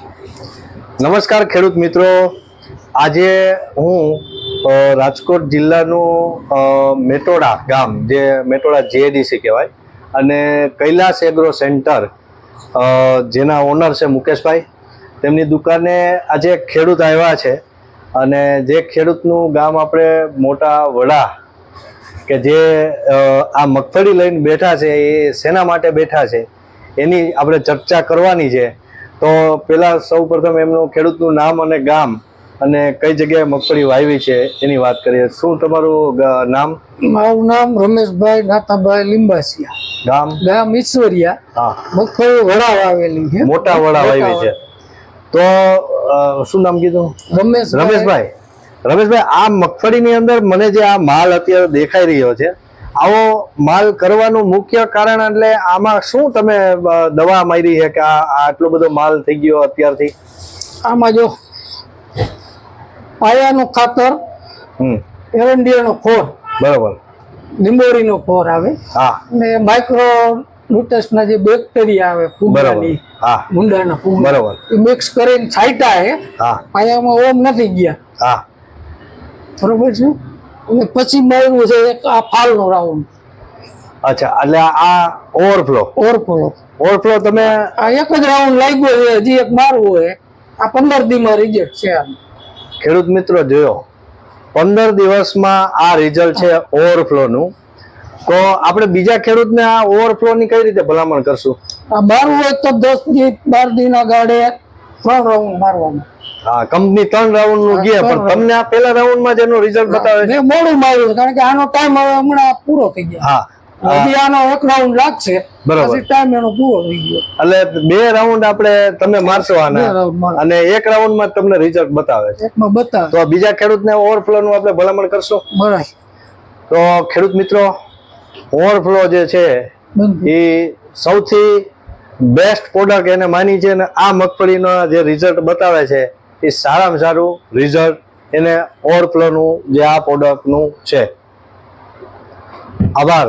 નમસ્કાર ખેડૂત મિત્રો, આજે હું રાજકોટ જિલ્લાનું મેટોડા ગામ, જે મેટોડા જેડીસી કહેવાય, અને કૈલાસ એગ્રો સેન્ટર જેના ઓનર છે મુકેશભાઈ, તેમની દુકાને આજે ખેડૂત આવ્યા છે. અને જે ખેડૂતનું ગામ આપણે મોટા વડા, કે જે આ મગફળી લઈને બેઠા છે, એ શેના માટે બેઠા છે એની આપણે ચર્ચા કરવાની છે. તો પેલા સૌ પ્રથમ એમનું ખેડૂતનું નામ અને ગામ અને કઈ જગ્યાએ મગફળી વાવી છે એની વાત કરીએ. શું તમારું નામ? મારું નામ રમેશભાઈ નાથાભાઈ લીંબાસિયા, ગામ ઈશ્વરિયા. હા, મગફળી વડા વાવેલી છે, મોટા વડા વાવી છે. તો શું નામ કીધું? રમેશભાઈ. રમેશભાઈ, આ મગફળીની અંદર મને જે આ માલ અત્યારે દેખાઈ રહ્યો છે, આવો માલ કરવાનું મુખ્ય કારણ, એટલે આમાં શું તમે દવા મારી છે કે આટલો બધો માલ થઈ ગયો અત્યારથી? આમાં જો પાયાનું ખાતર, એરંડિયાનો ખોર, બરોબર, લીંબોળીનો ખોર આવે, હા, અને માઇક્રો ન્યુટ્રન્સના જે બેક્ટેરિયા આવે ફૂગની, હા, મુંડાના ફૂગ, બરોબર, એ મિક્સ કરીને છાંટા છે. હા, પાયામાં ઓમ નથી ગયા, હા, બરોબર છે. અને પછી માર્યું છે એક આ ફાલનો રાઉન્ડ. અચ્છા, એટલે આ ઓવરફ્લો તમે આ એક જ રાઉન્ડ લાગ્યો છે, હજી એક મારવું હોય. આ 15 દિવસમાં રિઝલ્ટ છે. ખેડૂત મિત્રો જોયો, 15 દિવસમાં આ રિઝલ્ટ છે ઓવરફ્લો નું. તો આપણે બીજા ખેડૂતને આ ઓવરફ્લો ની કઈ રીતે ભલામણ કરશું? આ મારવું હોય તો 10 થી 12 દિનના ગાળે 3 રાઉન્ડ મારવાનું. હા, કંપની 3 રાઉન્ડ નું ગયા, પણ તમને આ પહેલા રાઉન્ડ માં જેનો રિઝલ્ટ બતાવે છે, મોડું માર્યું, કારણ કે આનો ટાઈમ હવે હમણાં પૂરો થઈ ગયો. હા, હજી આનો એક રાઉન્ડ લાગશે, પછી ટાઈમ એનો પૂરો થઈ ગયો. એટલે 2 રાઉન્ડ આપણે તમે મારશો આના, અને 1 રાઉન્ડ માં તમને રિઝલ્ટ બતાવે છે. એકમાં બતાવે. તો બીજા ખેડૂતને ઓવરફ્લો નું આપણે ભલામણ કરશો. બરાબર. તો ખેડૂત મિત્રો, ઓવરફ્લો જે છે એ સૌથી બેસ્ટ પ્રોડક્ટ એને માની છે, અને આ મગફળીનો જે રિઝલ્ટ બતાવે છે એ સારામાં સારું રિઝલ્ટ એને ઓવરફ્લો નું જે આ પ્રોડક્ટ નું છે. આભાર.